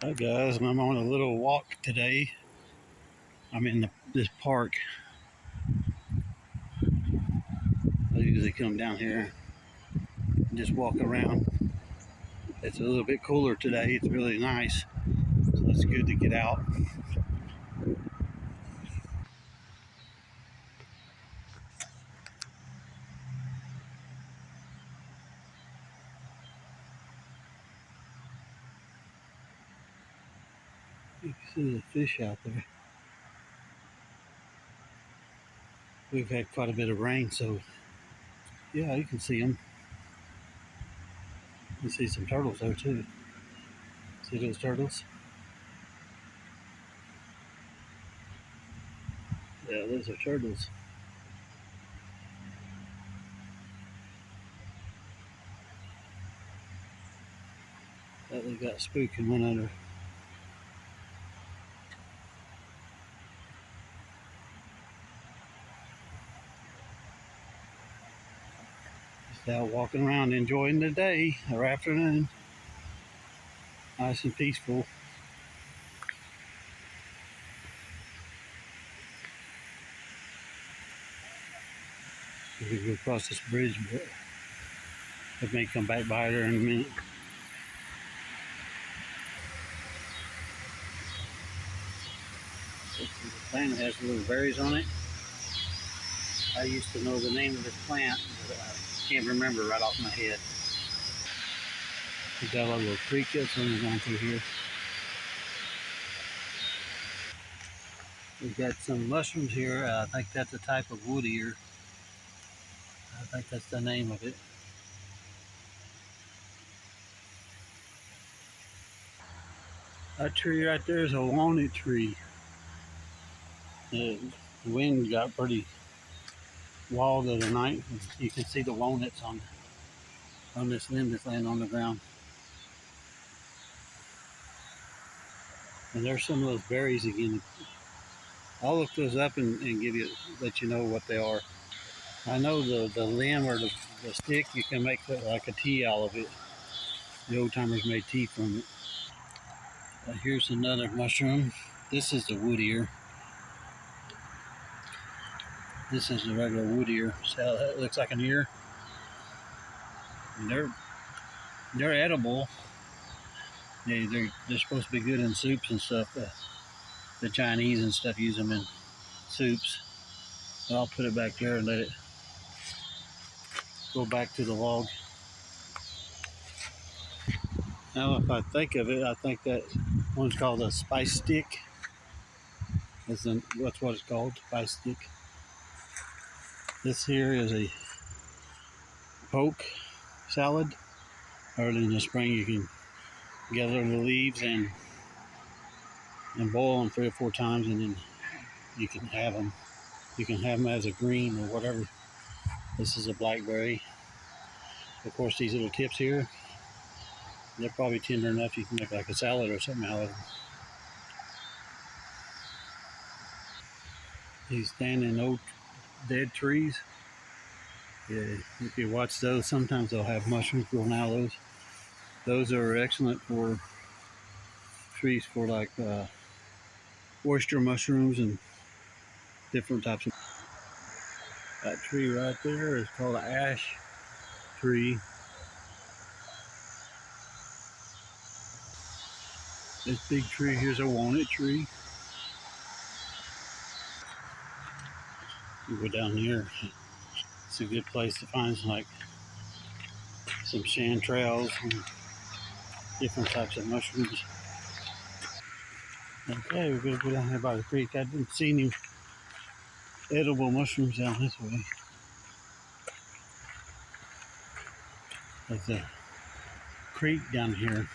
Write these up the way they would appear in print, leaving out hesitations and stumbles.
Hi guys, I'm on a little walk today. I'm in this park. I usually come down here and just walk around. It's a little bit cooler today. It's really nice, so it's good to get out. You can see the fish out there. We've had quite a bit of rain, so yeah, you can see them. You can see some turtles there too. See those turtles? Yeah, those are turtles. They got spooked and went under. Just out walking around enjoying the day or afternoon. Nice and peaceful. We could go across this bridge, but it may come back by there in a minute. This is a plant that has little berries on it. I used to know the name of this plant, but I can't remember right off my head. We've got a little creek that's running down through here. We've got some mushrooms here. I think that's a type of wood ear. I think that's the name of it. That tree right there is a walnut tree. The wind got pretty wild the other night. You can see the walnuts on this limb that's laying on the ground. And there's some of those berries again. I'll look those up and let you know what they are. I know the limb or the stick, you can make like a tea out of it. The old timers made tea from it. Here's another mushroom. This is the wood ear. This is the regular wood ear. See how that looks like an ear? And they're edible. They're supposed to be good in soups and stuff. The Chinese and stuff use them in soups. But I'll put it back there and let it go back to the log. Now, if I think of it, I think that one's called a spice stick. That's what it's called, spice stick. This here is a poke salad. Early in the spring, you can gather the leaves and boil them 3 or 4 times, and then you can have them. You can have them as a green or whatever. This is a blackberry. Of course, these little tips here, they're probably tender enough you can make like a salad or something out of them. These standing old dead trees. Yeah, if you watch those, sometimes they'll have mushrooms growing out of those. Those are excellent for trees for like oyster mushrooms and different types of. That tree right there is called an ash tree. This big tree here's a walnut tree. You go down here, it's a good place to find some chanterelles and different types of mushrooms. Okay, we're gonna go down here by the creek. I didn't see any edible mushrooms down this way. There's a creek down here.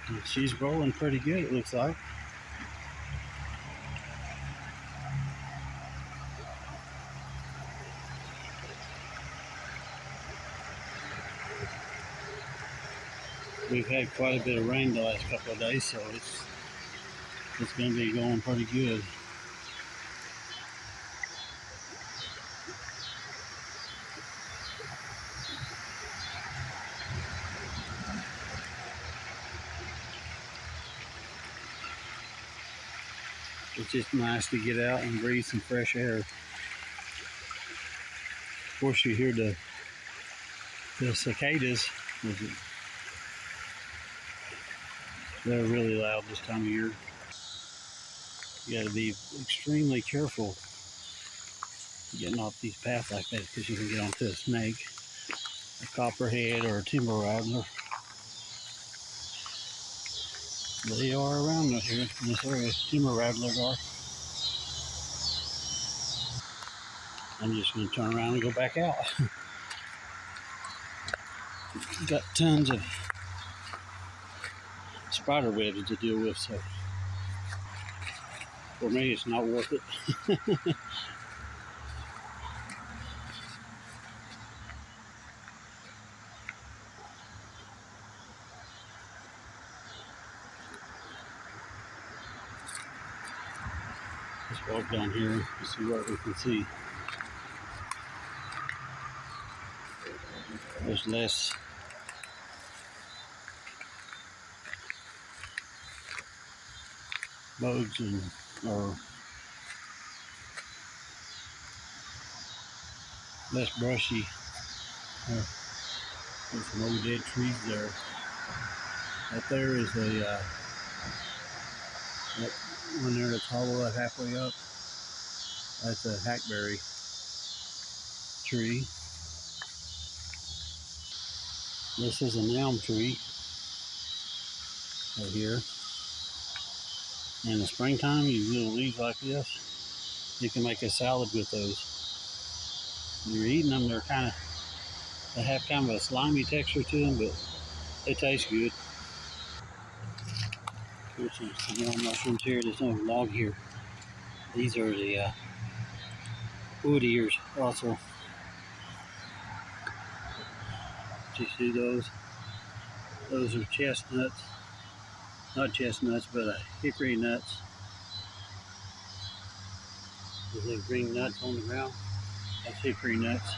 And she's rolling pretty good, it looks like. We've had quite a bit of rain the last couple of days, so it's going to be going pretty good. It's just nice to get out and breathe some fresh air. Of course, you hear the cicadas. They're really loud this time of year. You got to be extremely careful getting off these paths like that because you can get onto a snake, a copperhead, or a timber rattler. They are around here in this area. Timber rattlers are. I'm just going to turn around and go back out. Got tons of spider webs to deal with, so for me it's not worth it. Let's walk down here and see what we can see. There's less bugs or less brushy. There's some old dead trees there. That there is that one there that's hollow halfway up. That's a hackberry tree. This is an elm tree right here. In the springtime, you little leaves like this, you can make a salad with those. When you're eating them, they have kind of a slimy texture to them, but they taste good. Here's some more mushrooms here. There's no log here. These are the wood ears also. Do you see those? Those are chestnuts. Not chestnuts, but hickory nuts. There's little green nuts on the ground. That's hickory nuts.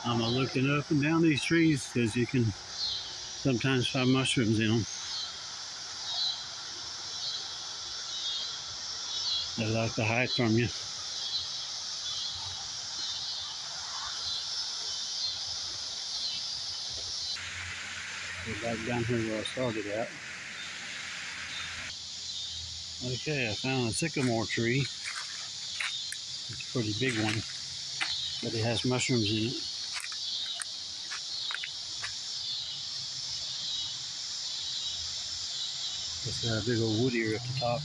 I'm looking up and down these trees because you can sometimes find mushrooms in them. They like to hide from you. We're back down here where I started at. Okay, I found a sycamore tree. It's a pretty big one, but it has mushrooms in it. It's got a big old wood ear at the top.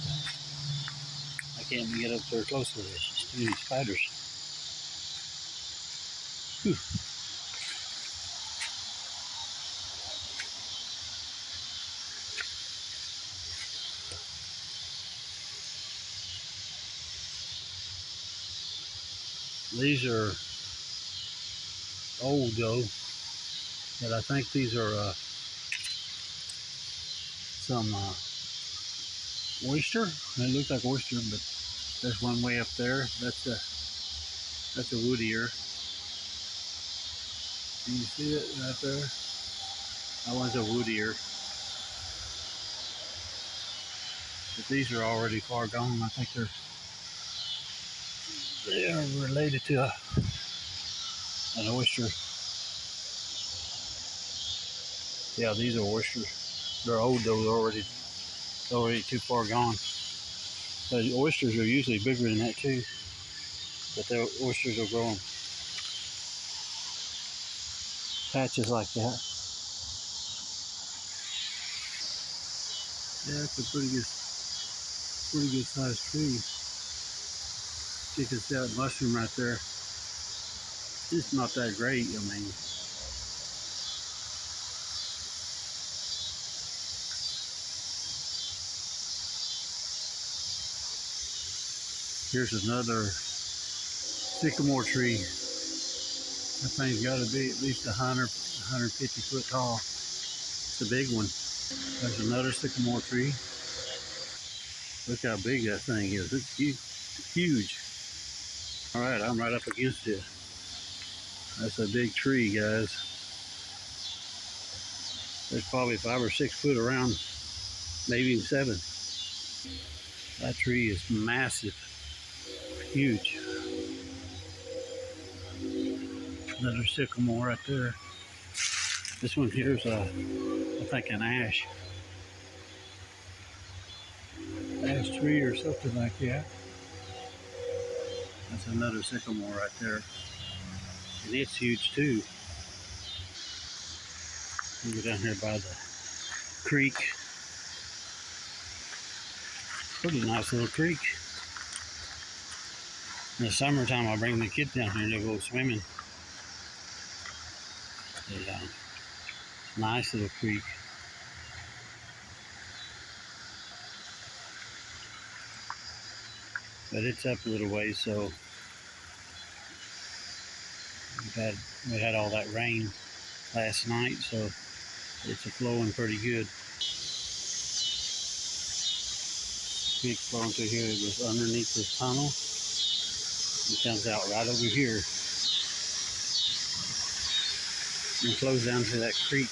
I can't even get up there close to this. It's too many spiders. Whew. These are old though, but I think these are some oyster. They look like oyster, but there's one way up there. That's a wood ear. Can you see it right there? That one's a wood ear. But these are already far gone. I think they are related to an oyster. Yeah, these are oysters. They're old though. They're already too far gone. The oysters are usually bigger than that too. But the oysters are growing patches like that. Yeah, it's a pretty good sized tree. You can see that mushroom right there. It's not that great. I mean, here's another sycamore tree. That thing's got to be at least 150 foot tall. It's a big one. There's another sycamore tree. Look how big that thing is. It's huge. All right, I'm right up against it. That's a big tree, guys. There's probably 5 or 6 foot around, maybe even 7. That tree is massive, huge. Another sycamore right there. This one here's I think an ash tree or something like that. That's another sycamore right there, and it's huge too. We go down here by the creek. Pretty nice little creek. In the summertime, I bring the kids down here to go swimming. Yeah, nice little creek. But it's up a little ways, so we had all that rain last night, so it's flowing pretty good. Creek flowing through here. It goes underneath this tunnel. It comes out right over here and flows down to that creek.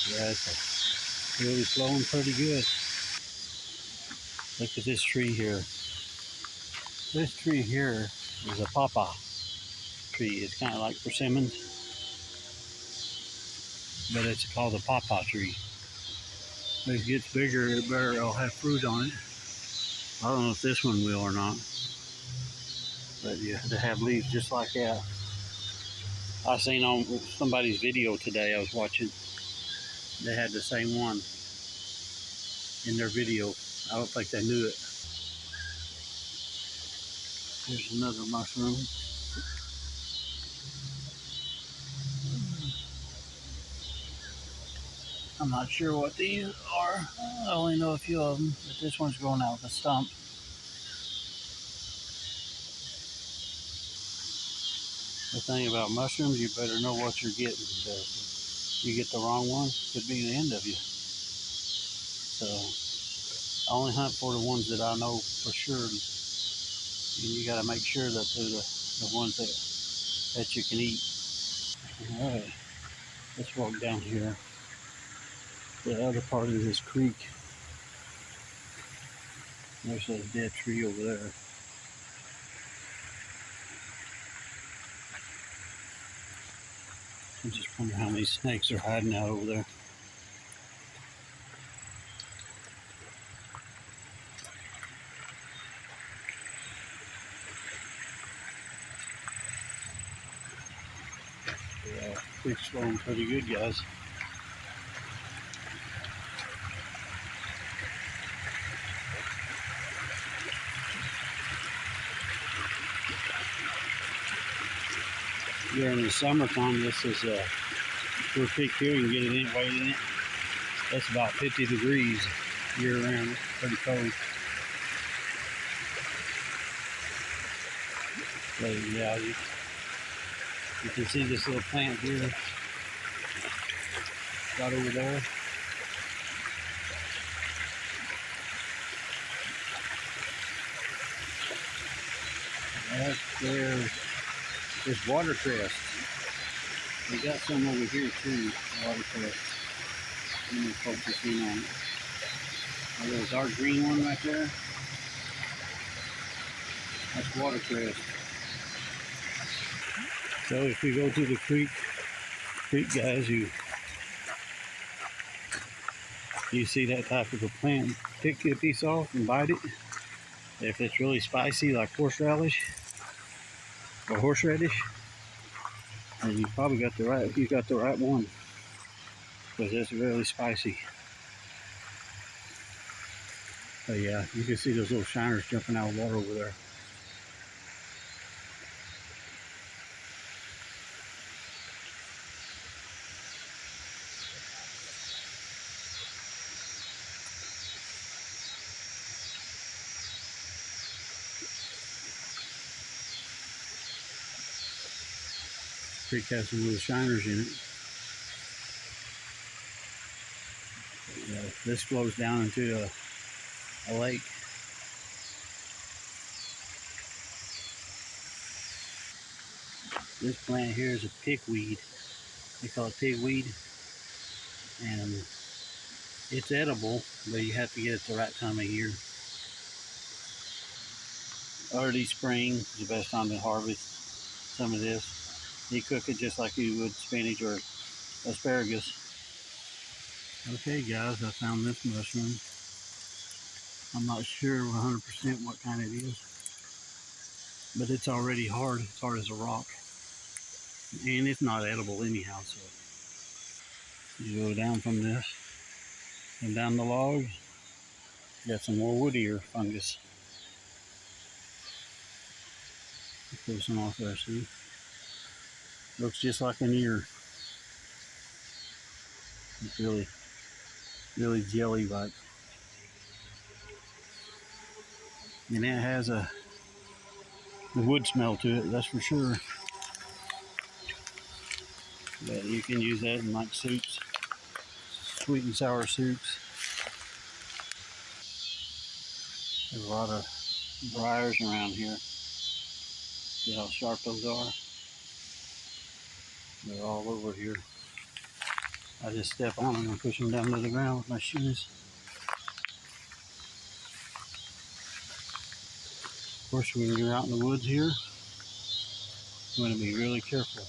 Yeah, it's really flowing pretty good. Look at this tree here. This tree here is a pawpaw tree. It's kind of like persimmons, but it's called a pawpaw tree. As it gets bigger, the better it'll have fruit on it. I don't know if this one will or not, but yeah, they have leaves just like that. I seen on somebody's video today I was watching, they had the same one in their video. I don't think they knew it. Here's another mushroom. I'm not sure what these are. I only know a few of them, but this one's growing out of the stump. The thing about mushrooms, you better know what you're getting, because if you get the wrong one, it could be the end of you. So I only hunt for the ones that I know for sure, and you got to make sure that they're the ones that you can eat. All right, let's walk down here. The other part of this creek. There's a dead tree over there. I just wonder how many snakes are hiding out over there. Yeah, creek's flowing pretty good, guys. During the summertime, this is a creek here. You can get it in, wade in it. That's about 50 degrees year round. It's pretty cold. So yeah, you can see this little plant here, right over there. Right there is watercress. We got some over here too, watercress. Let me focus in on it. A little dark green one right there. That's watercress. So if you go to the creek guys, you see that type of a plant, pick a piece off and bite it. If it's really spicy, like horseradish, and you probably got the right one, because it's really spicy. But yeah, you can see those little shiners jumping out of the water over there. Creek has some little shiners in it. Yeah, this flows down into a lake. This plant here is a pigweed. They call it pigweed, and It's edible, but you have to get it the right time of year. Early spring is the best time to harvest some of this. You cook it just like you would spinach or asparagus. Okay guys, I found this mushroom. I'm not sure 100% what kind it is, but it's already hard. It's hard as a rock. And it's not edible anyhow, so you go down from this and down the log, you got some more woodier fungus. Pull some off there, see? Looks just like an ear. It's really jelly-like. And it has a wood smell to it, that's for sure. But you can use that in like soups, sweet and sour soups. There's a lot of briars around here. See how sharp those are? They're all over here. I just step on them and push them down to the ground with my shoes. Of course, when you're out in the woods here, you want to be really careful.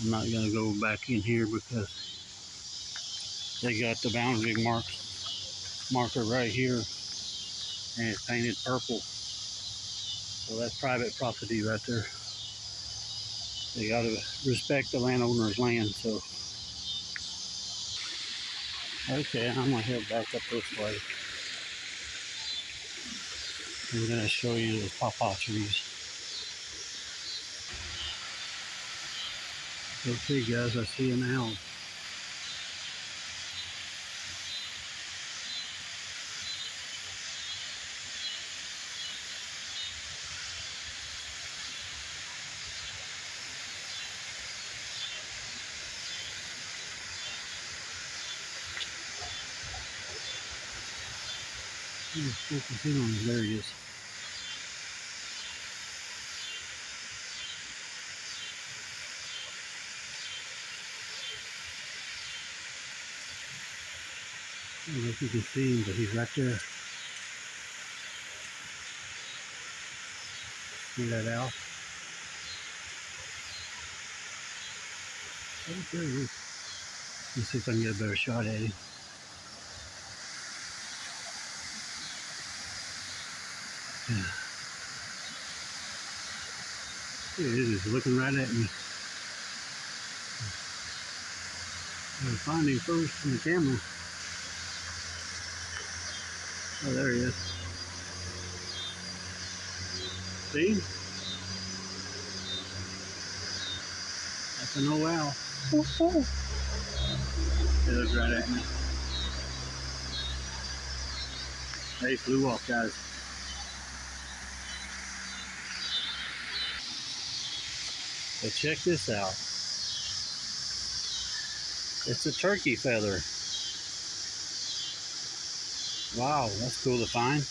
I'm not going to go back in here because they got the boundary marker right here, and it's painted purple. So that's private property right there. They got to respect the landowner's land. So, okay, I'm gonna head back up this way. I'm gonna show you the pawpaw trees. Okay, guys, I see an owl. There he is. I don't know if you can see him, but he's right there. See that owl? Oh, there he is. Let's see if I can get a better shot at him. There he is, he's looking right at me. I'm gonna find him first on the camera. Oh, there he is. See? That's an old owl. He looked right at me. They flew off, guys. But check this out. It's a turkey feather. Wow, that's cool to find.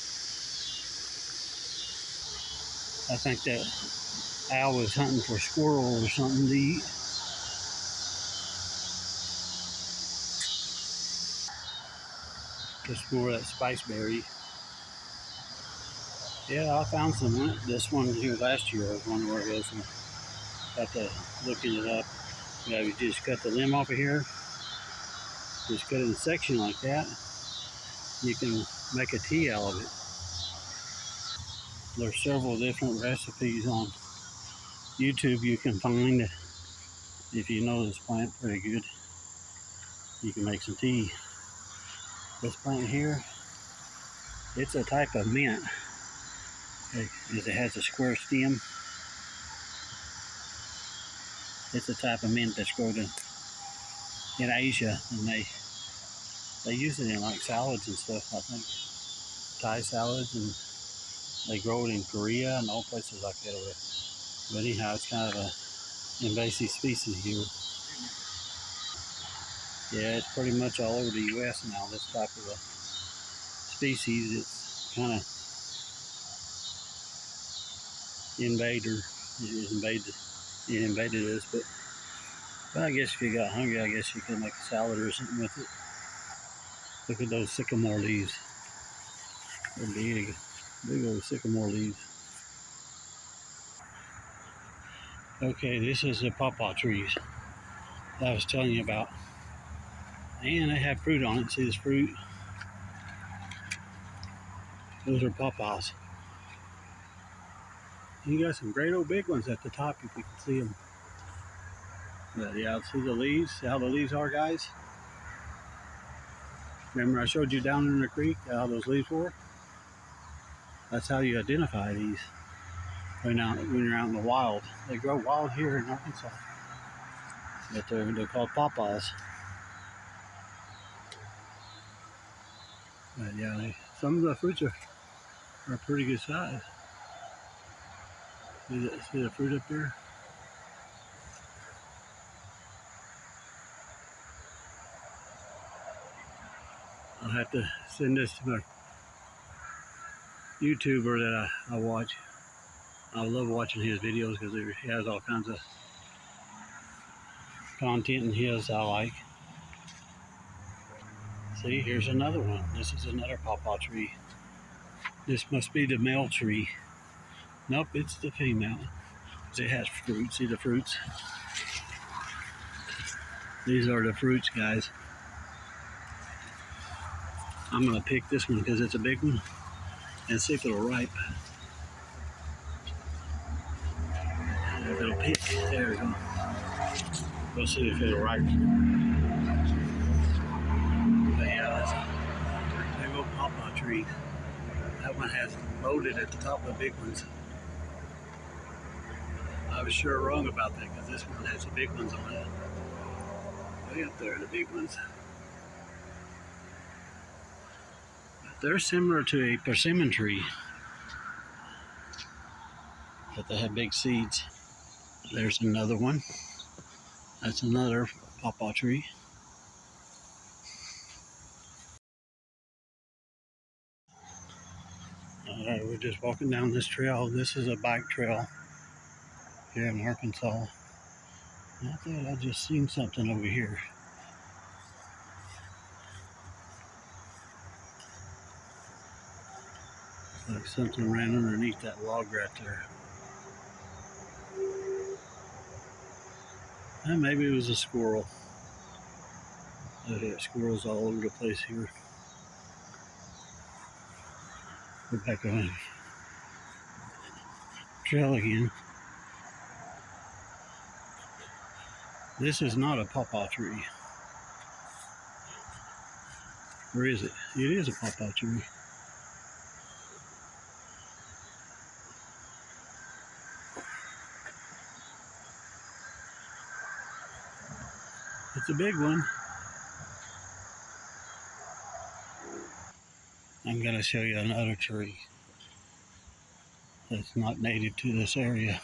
I think that owl was hunting for squirrel or something to eat. Just for that spiceberry. Yeah, I found some. This one here last year. I was wondering where it was. And got to looking it up. Yeah, you just cut the limb off of here. Just cut it in a section like that. You can make a tea out of it. There's several different recipes on YouTube you can find. If you know this plant pretty good, you can make some tea. This plant here, it's a type of mint. It has a square stem. It's a type of mint that's grown in Asia, and they use it in like salads and stuff. I think Thai salads, and they grow it in Korea and all places like that. But anyhow, it's kind of a invasive species here. Yeah, it's pretty much all over the U.S. now. This type of a species, it's kind of it invaded us, but But I guess if you got hungry, I guess you could make a salad or something with it. Look at those sycamore leaves. They're big. Big old sycamore leaves. Okay, this is the pawpaw trees that I was telling you about. And they have fruit on it. See this fruit? Those are pawpaws. You got some great old big ones at the top if you can see them. But yeah, see the leaves? See how the leaves are, guys? Remember I showed you down in the creek how those leaves were? That's how you identify these when you're out in the wild. They grow wild here in Arkansas. But they're called pawpaws. But yeah, some of the fruits are pretty good size. See the fruit up there? I'll have to send this to my YouTuber that I watch. I love watching his videos because he has all kinds of content in his I like. See, here's another one. This is another pawpaw tree. This must be the male tree. Nope, it's the female. It has fruit. See the fruits? These are the fruits, guys. I'm going to pick this one because it's a big one and see if it'll ripe. If it'll pick. There we go. We'll see if it'll ripe. But yeah, that's a big old pawpaw tree. That one has loaded at the top of the big ones. I was sure wrong about that because this one has the big ones on it. Way up there, the big ones. They're similar to a persimmon tree, but they have big seeds. There's another one. That's another pawpaw tree. We're just walking down this trail. This is a bike trail here in Arkansas. And I thought I just seen something over here. Like something ran underneath that log right there. And maybe it was a squirrel. There are squirrels all over the place here. We're back on the trail again. This is not a pawpaw tree. Or is it? It is a pawpaw tree. It's a big one. I'm going to show you another tree that's not native to this area.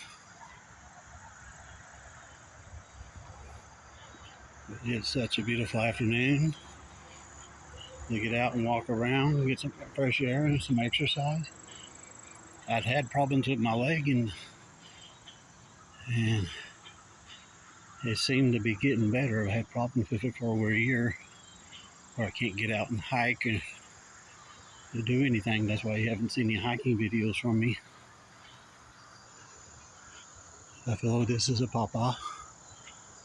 It's such a beautiful afternoon to get out and walk around, get some fresh air and some exercise. I'd had problems with my leg and it seemed to be getting better. I had problems with it for over a year where I can't get out and hike and do anything. That's why you haven't seen any hiking videos from me. I feel this is a pawpaw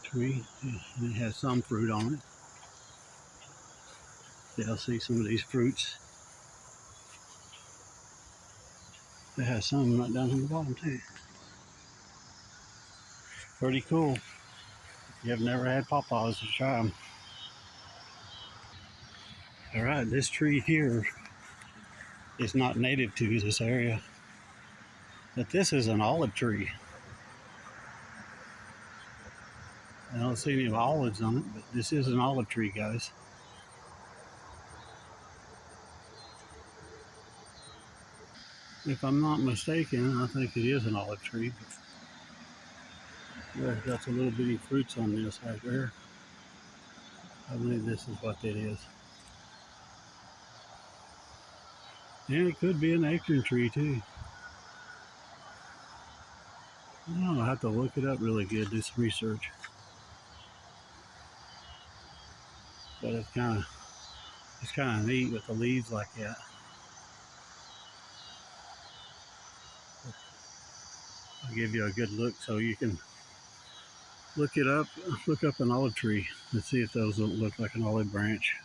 tree and it has some fruit on it. See, I'll see some of these fruits. It has some right down on the bottom too. Pretty cool. If you have never had pawpaws, just try them. Alright, this tree here is not native to this area. But this is an olive tree. I don't see any olives on it, but this is an olive tree, guys. If I'm not mistaken, I think it is an olive tree. But got some little bitty fruits on this right there. I believe this is what that is. And it could be an acorn tree too. I don't know, I'll have to look it up really good, do some research. But it's kind of neat with the leaves like that. I'll give you a good look so you can look it up. Look up an olive tree and see if those don't look like an olive branch.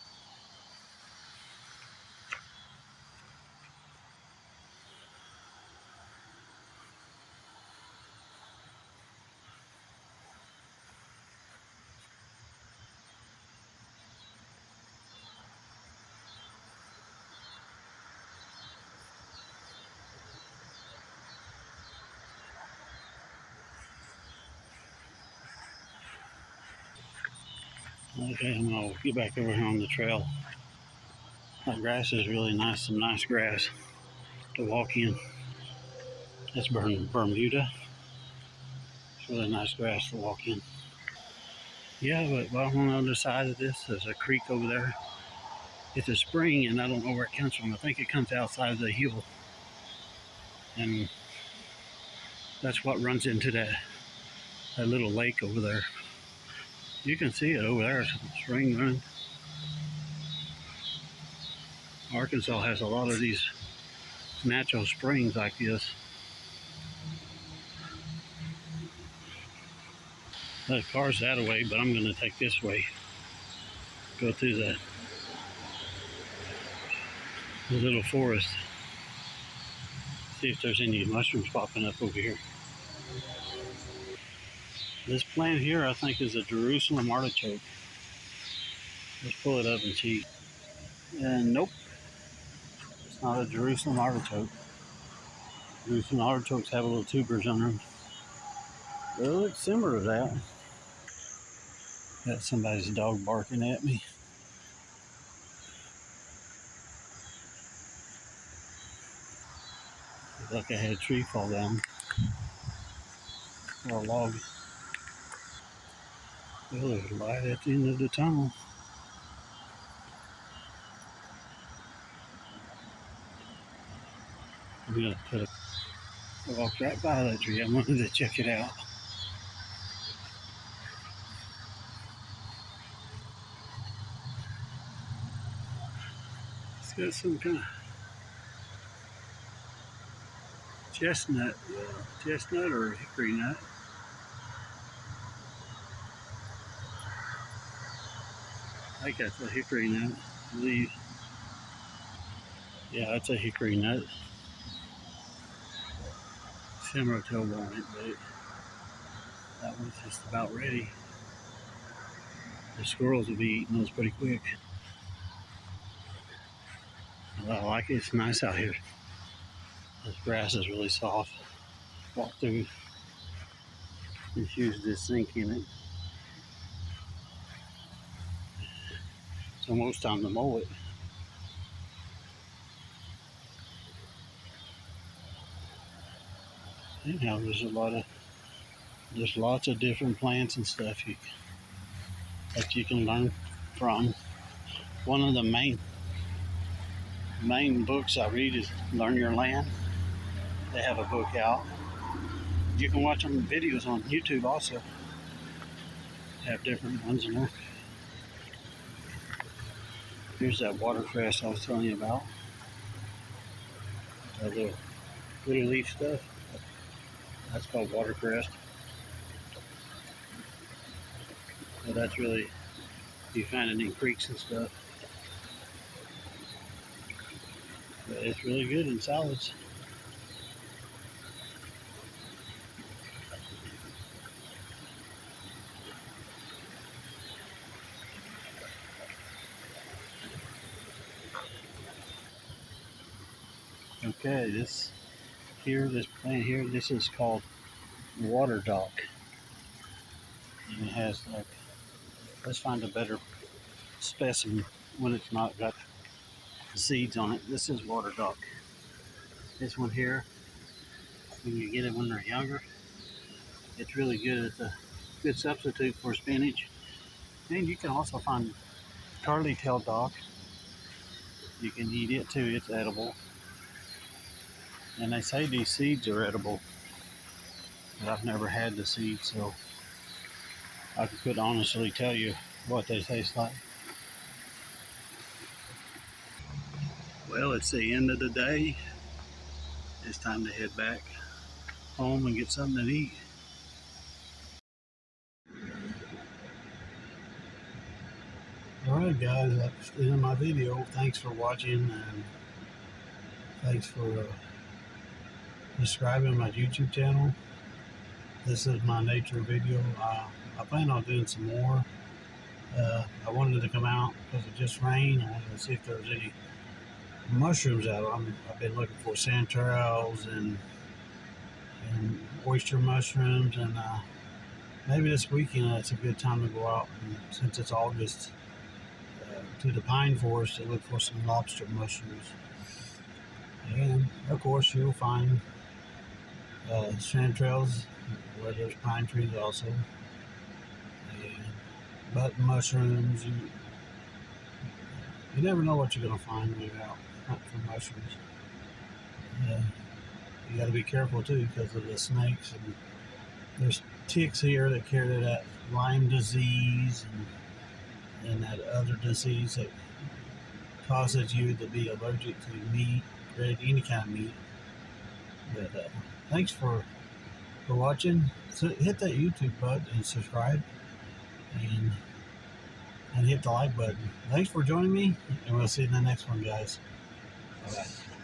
Okay, I'm gonna get back over here on the trail. That grass is really nice, some nice grass to walk in. That's Bermuda. It's really nice grass to walk in. Yeah, but on the other side of this, there's a creek over there. It's a spring, and I don't know where it comes from. I think it comes outside of the hill, and that's what runs into that little lake over there. You can see it over there, spring running. Arkansas has a lot of these natural springs like this. The car's that way, but I'm going to take this way. Go through the little forest. See if there's any mushrooms popping up over here. This plant here, I think, is a Jerusalem artichoke. Let's pull it up and see. And nope, it's not a Jerusalem artichoke. Jerusalem artichokes have little tubers on them. They look similar to that. Got somebody's dog barking at me. Looks like I had a tree fall down. Or a log. Well, there's a light at the end of the tunnel. I'm gonna walk right by that tree. I wanted to check it out. It's got some kind of chestnut or hickory nut. I think that's a hickory nut, I believe. Yeah, that's a hickory nut. Similar to a walnut, but that one's just about ready. The squirrels will be eating those pretty quick. I like it. It's nice out here. This grass is really soft. Walk through. Just use this sink in it. It's almost time to mow it. Anyhow, there's lots of different plants and stuff that you can learn from. One of the main books I read is Learn Your Land. They have a book out. You can watch them videos on YouTube also. They have different ones in there. Here's that watercress I was telling you about. That little leaf stuff. That's called watercress. So that's really, you find it in creeks and stuff. But it's really good in salads. Okay, this plant here, this is called water dock. And it has like, let's find a better specimen when it's not got seeds on it. This is water dock. This one here, when you get it when they're younger, it's really good. It's a good substitute for spinach. And you can also find curly tail dock. You can eat it too, it's edible. And they say these seeds are edible, but I've never had the seeds, so I could honestly tell you what they taste like. Well, it's the end of the day. It's time to head back home and get something to eat. Alright guys, that's the end of my video. Thanks for watching, and thanks for subscribing to my YouTube channel. This is my nature video. I plan on doing some more. I wanted to come out because it just rained. I wanted to see if there was any mushrooms out. I've been looking for chanterelles and oyster mushrooms, and maybe this weekend it's a good time to go out, and since it's August, to the pine forest to look for some lobster mushrooms. And of course you'll find chanterelles where there's pine trees also, and button mushrooms. You never know what you're going to find when you're out hunting for mushrooms. You got to be careful too because of the snakes, and there's ticks here that carry that Lyme disease and that other disease that causes you to be allergic to meat, bread, any kind of meat. But thanks for watching. So hit that YouTube button and subscribe, and hit the like button. Thanks for joining me, and we'll see you in the next one, guys. Bye-bye.